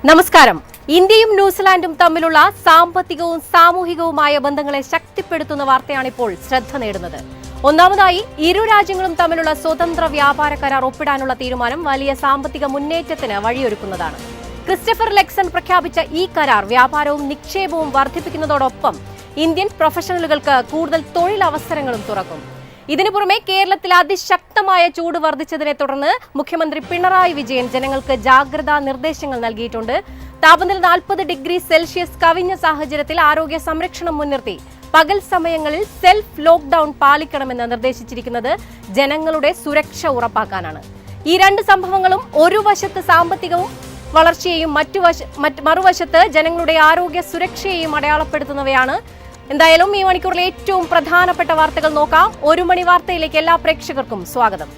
നമസ്കാരം. ഇന്ത്യയും ന്യൂസിലാൻഡും തമ്മിലുള്ള സാമ്പത്തികവും സാമൂഹികവുമായ ബന്ധങ്ങളെ ശക്തിപ്പെടുത്തുന്ന വാർത്തയാണിപ്പോൾ ശ്രദ്ധ നേടുന്നത്. ഒന്നാമതായി, ഇരു രാജ്യങ്ങളും തമ്മിലുള്ള സ്വതന്ത്ര വ്യാപാര കരാർ ഒപ്പിടാനുള്ള തീരുമാനം വലിയ സാമ്പത്തിക മുന്നേറ്റത്തിന് വഴിയൊരുക്കുന്നതാണ്. ക്രിസ്റ്റഫർ ലെക്സൺ പ്രഖ്യാപിച്ച ഈ കരാർ വ്യാപാരവും നിക്ഷേപവും വർദ്ധിപ്പിക്കുന്നതോടൊപ്പം ഇന്ത്യൻ പ്രൊഫഷണലുകൾക്ക് കൂടുതൽ തൊഴിലവസരങ്ങളും തുറക്കും. ഇതിനു പുറമെ കേരളത്തിൽ അതിശക്തമായ ചൂട് വർദ്ധിച്ചതിനെ തുടർന്ന് മുഖ്യമന്ത്രി പിണറായി വിജയൻ ജനങ്ങൾക്ക് ജാഗ്രതാ നിർദ്ദേശങ്ങൾ നൽകിയിട്ടുണ്ട്. താപനില 40 ഡിഗ്രി സെൽഷ്യസ് കവിഞ്ഞ സാഹചര്യത്തിൽ ആരോഗ്യ സംരക്ഷണം മുൻനിർത്തി പകൽ സമയങ്ങളിൽ സെൽഫ് ലോക്ക്ഡൌൺ പാലിക്കണമെന്ന് നിർദ്ദേശിച്ചിരിക്കുന്നത് ജനങ്ങളുടെ സുരക്ഷ ഉറപ്പാക്കാനാണ്. ഈ രണ്ട് സംഭവങ്ങളും ഒരു വശത്ത് സാമ്പത്തികവും വളർച്ചയെയും മറുവശത്ത് ജനങ്ങളുടെ ആരോഗ്യ സുരക്ഷയെയും അടയാളപ്പെടുത്തുന്നവയാണ്. എന്തായാലും ഈ മണിക്കൂറിലെ ഏറ്റവും പ്രധാനപ്പെട്ട വാർത്തകൾ നോക്കാം. ഒരു മണി വാർത്തയിലേക്ക് എല്ലാ പ്രേക്ഷകർക്കും സ്വാഗതം.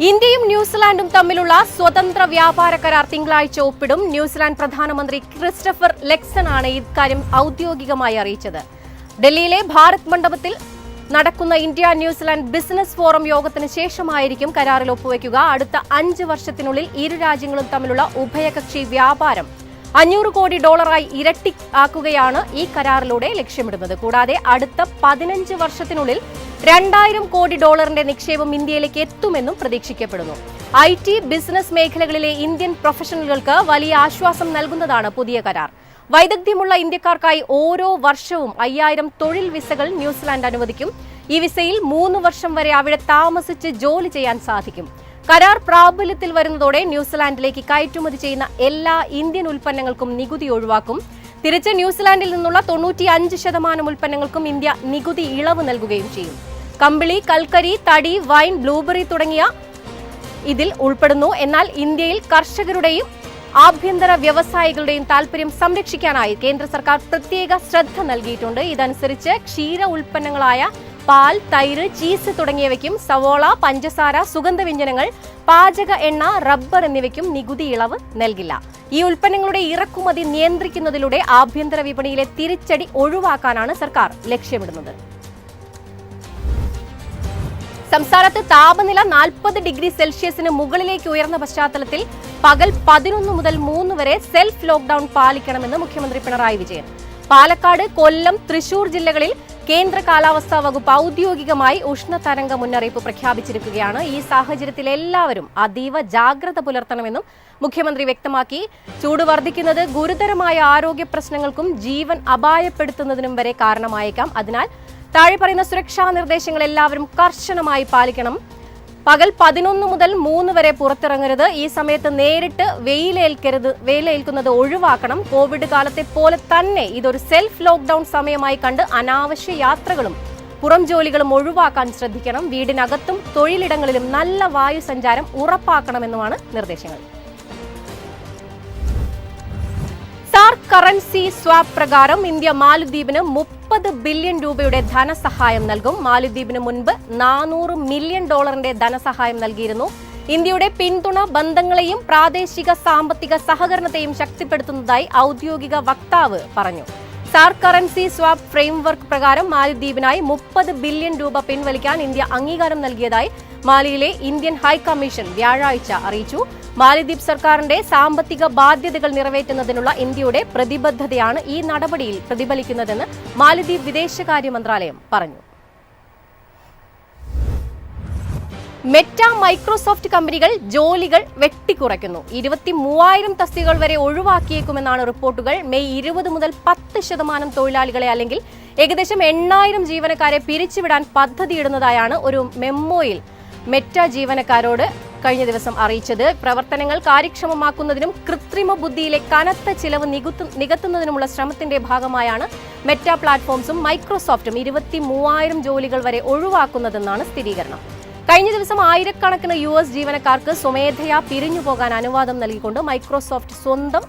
ഇന്ത്യയും ന്യൂസിലാൻഡും തമ്മിലുള്ള സ്വതന്ത്ര വ്യാപാര കരാർ തിങ്കളാഴ്ച ഒപ്പിടും. ന്യൂസിലാൻഡ് പ്രധാനമന്ത്രി ക്രിസ്റ്റഫർ ലെക്സൺ ആണ് ഇക്കാര്യം ഔദ്യോഗികമായി അറിയിച്ചത്. ഡൽഹിയിലെ ഭാരത് മണ്ഡപത്തിൽ നടക്കുന്ന ഇന്ത്യ ന്യൂസിലാൻഡ് ബിസിനസ് ഫോറം യോഗത്തിന് ശേഷമായിരിക്കും കരാറിൽ ഒപ്പുവയ്ക്കുക. അടുത്ത 5 വർഷത്തിനുള്ളിൽ ഇരു രാജ്യങ്ങളും തമ്മിലുള്ള ഉഭയകക്ഷി വ്യാപാരം $500 കോടി ഇരട്ടിയാക്കുകയാണ് ഈ കരാറിലൂടെ ലക്ഷ്യമിടുന്നത്. കൂടാതെ അടുത്ത 15 വർഷത്തിനുള്ളിൽ $2000 കോടി നിക്ഷേപം ഇന്ത്യയിലേക്ക് എത്തുമെന്നും പ്രതീക്ഷിക്കപ്പെടുന്നു. IT, ബിസിനസ് മേഖലകളിലെ ഇന്ത്യൻ പ്രൊഫഷണലുകൾക്ക് വലിയ ആശ്വാസം നൽകുന്നതാണ് പുതിയ കരാർ. വൈദഗ്ധ്യമുള്ള ഇന്ത്യക്കാർക്കായി ഓരോ വർഷവും 5000 തൊഴിൽ വിസകൾ ന്യൂസിലാൻഡ് അനുവദിക്കും. ഈ വിസയിൽ 3 വർഷം വരെ അവിടെ താമസിച്ച് ജോലി ചെയ്യാൻ സാധിക്കും. കരാർ പ്രാബല്യത്തിൽ വരുന്നതോടെ ന്യൂസിലാൻഡിലേക്ക് കയറ്റുമതി ചെയ്യുന്ന എല്ലാ ഇന്ത്യൻ ഉൽപ്പന്നങ്ങൾക്കും നികുതി ഒഴിവാക്കും. തിരിച്ച് ന്യൂസിലാൻഡിൽ നിന്നുള്ള 95% ഉൽപ്പന്നങ്ങൾക്കും ഇന്ത്യ നികുതി ഇളവ് നൽകുകയും ചെയ്യും. കമ്പിളി, കൽക്കരി, തടി, വൈൻ, ബ്ലൂബെറി തുടങ്ങിയ ഇതിൽ ഉൾപ്പെടുന്നു. എന്നാൽ ഇന്ത്യയിൽ കർഷകരുടെയും ആഭ്യന്തര വ്യവസായികളുടെയും താൽപര്യം സംരക്ഷിക്കാനായി കേന്ദ്ര സർക്കാർ പ്രത്യേക ശ്രദ്ധ നൽകിയിട്ടുണ്ട്. ഇതനുസരിച്ച് ക്ഷീര ഉൽപ്പന്നങ്ങളായ പാൽ, തൈര്, ചീസ് തുടങ്ങിയവയ്ക്കും സവോള, പഞ്ചസാര, സുഗന്ധവ്യഞ്ജനങ്ങൾ, പാചക എണ്ണ, റബ്ബർ എന്നിവയ്ക്കും നികുതി ഇളവ് നൽകില്ല. ഈ ഉൽപ്പന്നങ്ങളുടെ ഇറക്കുമതി നിയന്ത്രിക്കുന്നതിലൂടെ ആഭ്യന്തര വിപണിയിലെ തിരിച്ചടി ഒഴിവാക്കാനാണ് സർക്കാർ ലക്ഷ്യമിടുന്നത്. സംസ്ഥാനത്ത് താപനില 40 ഡിഗ്രി സെൽഷ്യസിന് മുകളിലേക്ക് ഉയർന്ന പശ്ചാത്തലത്തിൽ പകൽ 11 മുതൽ 3 വരെ സെൽഫ് ലോക്ക്ഡൌൺ പാലിക്കണമെന്ന് മുഖ്യമന്ത്രി പിണറായി വിജയൻ. പാലക്കാട്, കൊല്ലം, തൃശൂർ ജില്ലകളിൽ കേന്ദ്ര കാലാവസ്ഥാ വകുപ്പ് ഔദ്യോഗികമായി ഉഷ്ണതരംഗ മുന്നറിയിപ്പ് പ്രഖ്യാപിച്ചിരിക്കുകയാണ്. ഈ സാഹചര്യത്തിൽ എല്ലാവരും അതീവ ജാഗ്രത പുലർത്തണമെന്നും മുഖ്യമന്ത്രി വ്യക്തമാക്കി. ചൂട് വർദ്ധിക്കുന്നത് ഗുരുതരമായ ആരോഗ്യ പ്രശ്നങ്ങൾക്കും ജീവൻ അപായപ്പെടുത്തുന്നതിനും വരെ കാരണമായേക്കാം. അതിനാൽ താഴെ പറയുന്ന സുരക്ഷാ നിർദ്ദേശങ്ങൾ എല്ലാവരും കർശനമായി പാലിക്കണം. പകൽ 11 മുതൽ 3 വരെ പുറത്തിറങ്ങരുത്. ഈ സമയത്ത് നേരിട്ട് വെയിലേൽക്കുന്നത് ഒഴിവാക്കണം. കോവിഡ് കാലത്തെ പോലെ തന്നെ ഇതൊരു സെൽഫ് ലോക്ക്ഡൌൺ സമയമായി കണ്ട് അനാവശ്യ യാത്രകളും പുറം ജോലികളും ഒഴിവാക്കാൻ ശ്രദ്ധിക്കണം. വീടിനകത്തും തൊഴിലിടങ്ങളിലും നല്ല വായു സഞ്ചാരം ഉറപ്പാക്കണമെന്നുമാണ് നിർദ്ദേശങ്ങൾ. സാർക്ക് കറൻസി സ്വാപ്പ് പ്രകാരം ഇന്ത്യ മാലദ്വീപിന് 30 ബില്യൺ രൂപയുടെ ധനസഹായം നൽകും. മാലദ്വീപിന് മുൻപ് $400 മില്യൺ ധനസഹായം നൽകിയിരുന്നു. ഇന്ത്യയുടെ പിന്തുണ ബന്ധങ്ങളെയും പ്രാദേശിക സാമ്പത്തിക സഹകരണത്തെയും ശക്തിപ്പെടുത്തുന്നതായി ഔദ്യോഗിക വക്താവ് പറഞ്ഞു. സാർക്ക് കറൻസി സ്വാപ്പ് ഫ്രെയിംവർക്ക് പ്രകാരം മാലദ്വീപിനായി 30 ബില്യൺ രൂപ പിൻവലിക്കാൻ ഇന്ത്യ അംഗീകാരം നൽകിയതായി മാലിയിലെ ഇന്ത്യൻ ഹൈക്കമ്മീഷൻ വ്യാഴാഴ്ച അറിയിച്ചു. മാലദ്വീപ് സർക്കാരിന്റെ സാമ്പത്തിക ബാധ്യതകൾ നിറവേറ്റുന്നതിനുള്ള ഇന്ത്യയുടെ പ്രതിബദ്ധതയാണ് ഈ നടപടിയിൽ പ്രതിഫലിക്കുന്നതെന്ന് മാലദ്വീപ് വിദേശകാര്യ മന്ത്രാലയം പറഞ്ഞു. മെറ്റ, മൈക്രോസോഫ്റ്റ് കമ്പനികൾ ജോലികൾ വെട്ടിക്കുറയ്ക്കുന്നു. 23,000 തസ്തികകൾ വരെ ഒഴിവാക്കിയേക്കുമെന്നാണ് റിപ്പോർട്ടുകൾ. മെയ് 20 മുതൽ 10% തൊഴിലാളികളെ അല്ലെങ്കിൽ ഏകദേശം 8,000 ജീവനക്കാരെ പിരിച്ചുവിടാൻ പദ്ധതിയിടുന്നതായാണ് ഒരു മെമ്മോയിൽ മെറ്റ ജീവനക്കാരോട് കഴിഞ്ഞ ദിവസം അറിയിച്ചത്. പ്രവർത്തനങ്ങൾ കാര്യക്ഷമമാക്കുന്നതിനും കൃത്രിമ ബുദ്ധിയിലെ കനത്ത ചിലവ് നികത്തുന്നതിനുമുള്ള ശ്രമത്തിന്റെ ഭാഗമായാണ് മെറ്റ പ്ലാറ്റ്ഫോംസും മൈക്രോസോഫ്റ്റും 23,000 ജോലികൾ വരെ ഒഴിവാക്കുന്നതെന്നാണ് സ്ഥിരീകരണം. കഴിഞ്ഞ ദിവസം ആയിരക്കണക്കിന് US ജീവനക്കാർക്ക് സ്വമേധയാ പിരിഞ്ഞുപോകാൻ അനുവാദം നൽകിക്കൊണ്ട് മൈക്രോസോഫ്റ്റ് സ്വന്തം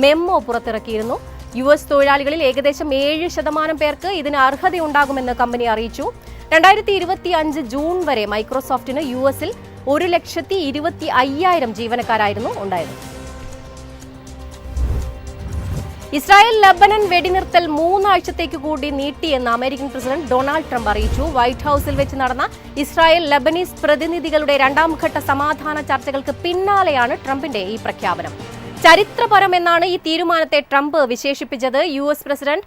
മെമ്മോ പുറത്തിറക്കിയിരുന്നു. US തൊഴിലാളികളിൽ ഏകദേശം 7% പേർക്ക് ഇതിന് അർഹതയുണ്ടാകുമെന്ന് കമ്പനി അറിയിച്ചു. 2025 ജൂൺ വരെ മൈക്രോസോഫ്റ്റിന് US-ൽ 1,25,000 ജീവനക്കാരായിരുന്നു ഉണ്ടായത്. ഇസ്രായേൽ ലബനൻ വെടിനിർത്തൽ 3 ആഴ്ചത്തേക്ക് കൂടി നീട്ടിയെന്ന് അമേരിക്കൻ പ്രസിഡന്റ് ഡൊണാൾഡ് ട്രംപ് അറിയിച്ചു. വൈറ്റ് ഹൌസിൽ വെച്ച് നടന്ന ഇസ്രായേൽ ലബനീസ് പ്രതിനിധികളുടെ 2ാം ഘട്ട സമാധാന ചർച്ചകൾക്ക് പിന്നാലെയാണ് ട്രംപിന്റെ ഈ പ്രഖ്യാപനം. ചരിത്രപരമെന്നാണ് ഈ തീരുമാനത്തെ ട്രംപ് വിശേഷിപ്പിച്ചത്. US president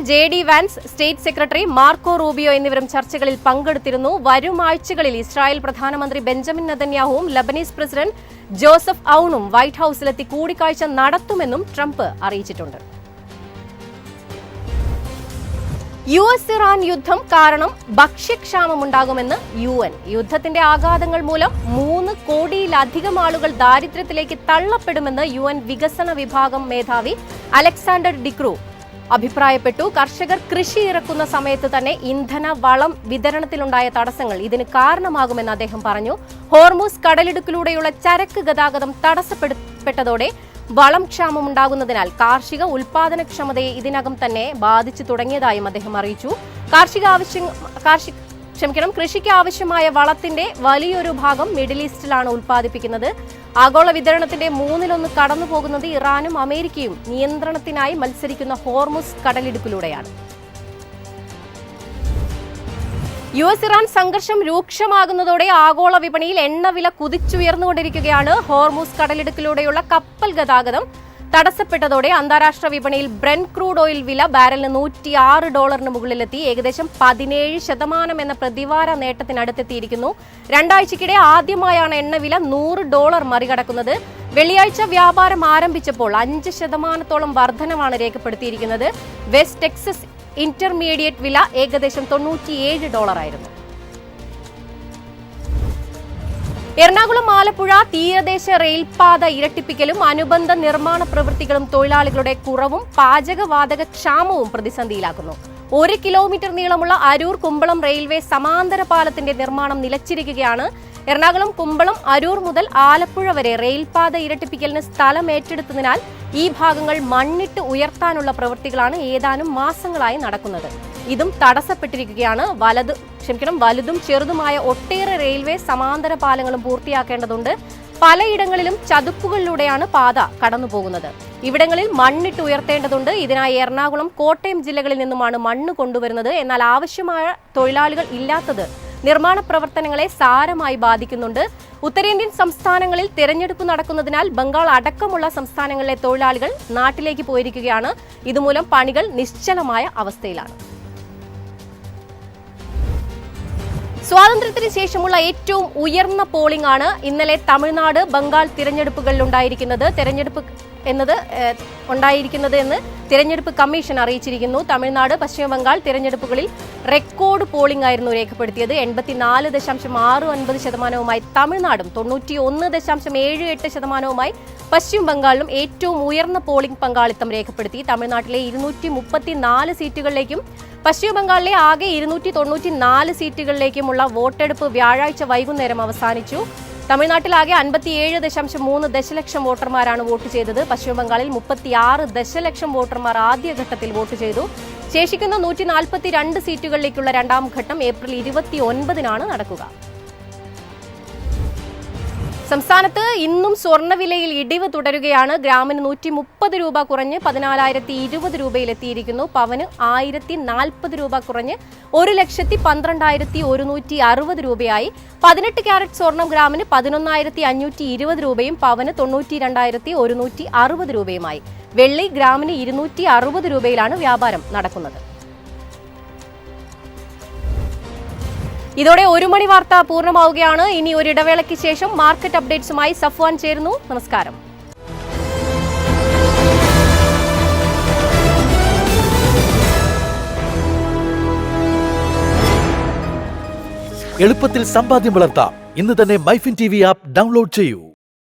JD Vance, state secretary Marco Rubio എന്നിവരും ചർച്ചകളിൽ പങ്കെടുത്തിരുന്നു. വരും ആഴ്ചകളിൽ ഇസ്രായേൽ പ്രധാനമന്ത്രി ബെഞ്ചമിൻ നെതന്യാഹുവും ലബനീസ് പ്രസിഡന്റ് ജോസഫ് ഔണും വൈറ്റ് ഹൌസിലെത്തി കൂടിക്കാഴ്ച നടത്തുമെന്നും ട്രംപ് അറിയിച്ചിട്ടുണ്ട്. US-ഇറാൻ യുദ്ധം കാരണം ഭക്ഷ്യക്ഷാമമുണ്ടാകുമെന്ന് UN. യുദ്ധത്തിന്റെ ആഘാതങ്ങൾ മൂലം 3 കോടിയിലധികം ആളുകൾ ദാരിദ്ര്യത്തിലേക്ക് തള്ളപ്പെടുമെന്ന് UN വികസന വിഭാഗം മേധാവി അലക്സാണ്ടർ ഡിക്രൂ അഭിപ്രായപ്പെട്ടു. കർഷകർ കൃഷി ഇറക്കുന്ന സമയത്ത് തന്നെ ഇന്ധന വളം വിതരണത്തിലുണ്ടായ തടസ്സങ്ങൾ ഇതിന് കാരണമാകുമെന്ന് അദ്ദേഹം പറഞ്ഞു. ഹോർമൂസ് കടലിടുക്കിലൂടെയുള്ള ചരക്ക് ഗതാഗതം തടസ്സപ്പെട്ടതോടെ വളം ക്ഷാമമുണ്ടാകുന്നതിനാൽ കാർഷിക ഉൽപാദനക്ഷമതയെ ഇതിനകം തന്നെ ബാധിച്ചു തുടങ്ങിയതായും അദ്ദേഹം അറിയിച്ചു. കൃഷിക്ക് ആവശ്യമായ വളത്തിന്റെ വലിയൊരു ഭാഗം മിഡിൽ ഈസ്റ്റിലാണ് ഉൽപ്പാദിപ്പിക്കുന്നത്. ആഗോള വിതരണത്തിന്റെ 1/3 കടന്നുപോകുന്നത് ഇറാനും അമേരിക്കയും നിയന്ത്രണത്തിനായി മത്സരിക്കുന്ന ഹോർമുസ് കടലിടുക്കിലൂടെയാണ്. US-ഇറാൻ സംഘർഷം രൂക്ഷമാകുന്നതോടെ ആഗോള വിപണിയിൽ എണ്ണവില കുതിച്ചുയർന്നുകൊണ്ടിരിക്കുകയാണ്. ഹോർമുസ് കടലിടുക്കിലൂടെയുള്ള കപ്പൽ ഗതാഗതം തടസ്സപ്പെട്ടതോടെ അന്താരാഷ്ട്ര വിപണിയിൽ ബ്രെന്റ് ക്രൂഡ് ഓയിൽ വില ബാരലിന് $106 മുകളിലെത്തി. ഏകദേശം 17% എന്ന പ്രതിവാര നേട്ടത്തിനടുത്തെത്തിയിരിക്കുന്നു. 2 ആഴ്ചയ്ക്കിടെ ആദ്യമായാണ് എണ്ണവില $100 മറികടക്കുന്നത്. വെള്ളിയാഴ്ച വ്യാപാരം ആരംഭിച്ചപ്പോൾ 5% വർധനവാണ് രേഖപ്പെടുത്തിയിരിക്കുന്നത്. വെസ്റ്റ് ടെക്സസ് ഇന്റർമീഡിയറ്റ് വില ഏകദേശം $97 ആയിരുന്നു. എറണാകുളം ആലപ്പുഴ തീരദേശ റെയിൽപാത ഇരട്ടിപ്പിക്കലും അനുബന്ധ നിർമ്മാണ പ്രവൃത്തികളും തൊഴിലാളികളുടെ കുറവും പാചകവാതക ക്ഷാമവും പ്രതിസന്ധിയിലാക്കുന്നു. 1 കിലോമീറ്റർ നീളമുള്ള അരൂർ കുമ്പളം റെയിൽവേ സമാന്തര പാലത്തിന്റെ നിർമ്മാണം നിലച്ചിരിക്കുകയാണ്. എറണാകുളം കുമ്പളം അരൂർ മുതൽ ആലപ്പുഴ വരെ റെയിൽപാത ഇരട്ടിപ്പിക്കലിന് സ്ഥലം ഏറ്റെടുത്തതിനാൽ ഈ ഭാഗങ്ങൾ മണ്ണിട്ട് ഉയർത്താനുള്ള പ്രവൃത്തികളാണ് ഏതാനും മാസങ്ങളായി നടക്കുന്നത്. ഇതും തടസ്സപ്പെട്ടിരിക്കുകയാണ്. വലുതും ചെറുതുമായ ഒട്ടേറെ റെയിൽവേ സമാന്തര പാലങ്ങളും പൂർത്തിയാക്കേണ്ടതുണ്ട്. പലയിടങ്ങളിലും ചതുപ്പുകളിലൂടെയാണ് പാത കടന്നുപോകുന്നത്. ഇവിടങ്ങളിൽ മണ്ണിട്ട് ഉയർത്തേണ്ടതുണ്ട്. ഇതിനായി എറണാകുളം, കോട്ടയം ജില്ലകളിൽ നിന്നുമാണ് മണ്ണ് കൊണ്ടുവരുന്നത്. എന്നാൽ ആവശ്യമായ തൊഴിലാളികൾ ഇല്ലാത്തത് നിർമ്മാണ പ്രവർത്തനങ്ങളെ സാരമായി ബാധിക്കുന്നുണ്ട്. ഉത്തരേന്ത്യൻ സംസ്ഥാനങ്ങളിൽ തെരഞ്ഞെടുപ്പ് നടക്കുന്നതിനാൽ ബംഗാൾ അടക്കമുള്ള സംസ്ഥാനങ്ങളിലെ തൊഴിലാളികൾ നാട്ടിലേക്ക് പോയിരിക്കുകയാണ്. ഇതുമൂലം പണികൾ നിശ്ചലമായ അവസ്ഥയിലാണ്. സ്വാതന്ത്ര്യത്തിന് ശേഷമുള്ള ഏറ്റവും ഉയർന്ന പോളിംഗ് ആണ് ഇന്നലെ തമിഴ്നാട്, ബംഗാൾ തിരഞ്ഞെടുപ്പുകളിലുണ്ടായിരിക്കുന്നത് എന്ന് തിരഞ്ഞെടുപ്പ് കമ്മീഷൻ അറിയിച്ചിരിക്കുന്നു. തമിഴ്നാട്, പശ്ചിമ ബംഗാൾ തിരഞ്ഞെടുപ്പുകളിൽ റെക്കോർഡ് പോളിംഗ് ആയിരുന്നു രേഖപ്പെടുത്തിയത്. 84.69% തമിഴ്നാടും 91.78% പശ്ചിമ ബംഗാളിലും ഏറ്റവും ഉയർന്ന പോളിംഗ് പങ്കാളിത്തം രേഖപ്പെടുത്തി. തമിഴ്നാട്ടിലെ 234 സീറ്റുകളിലേക്കും പശ്ചിമ ബംഗാളിലെ ആകെ 294 സീറ്റുകളിലേക്കുമുള്ള വോട്ടെടുപ്പ് വ്യാഴാഴ്ച വൈകുന്നേരം അവസാനിച്ചു. തമിഴ്നാട്ടിലാകെ 57.3 ദശലക്ഷം വോട്ടർമാരാണ് വോട്ട് ചെയ്തത്. പശ്ചിമ ബംഗാളിൽ 36 ദശലക്ഷം വോട്ടർമാർ ആദ്യഘട്ടത്തിൽ വോട്ട് ചെയ്തു. ശേഷിക്കുന്ന 142 സീറ്റുകളിലേക്കുള്ള 2ാം ഘട്ടം ഏപ്രിൽ 29-നാണ് നടക്കുക. സംസ്ഥാനത്ത് ഇന്നും സ്വർണ്ണവിലയിൽ ഇടിവ് തുടരുകയാണ്. ഗ്രാമിന് 130 രൂപ കുറഞ്ഞ് 14,020 രൂപയിലെത്തിയിരിക്കുന്നു. പവന് 1,040 രൂപ കുറഞ്ഞ് 1,12,160 രൂപയായി. 18 ക്യാരറ്റ് സ്വർണം ഗ്രാമിന് 11,520 രൂപയും പവന് 92,160 രൂപയുമായി. വെള്ളി ഗ്രാമിന് 260 രൂപയിലാണ് വ്യാപാരം നടക്കുന്നത്. ഇതോടെ 1 മണി വാർത്ത പൂർണ്ണമാവുകയാണ്. ഇനി ഒരു ഇടവേളയ്ക്ക് ശേഷം മാർക്കറ്റ് അപ്ഡേറ്റ്സുമായി സഫ്വാൻ ചേരുന്നു. നമസ്കാരം. എളുപ്പത്തിൽ സമ്പാദ്യം വളർത്താം. ഇന്ന് തന്നെ മൈഫിൻ TV ആപ്പ് ഡൗൺലോഡ് ചെയ്യൂ.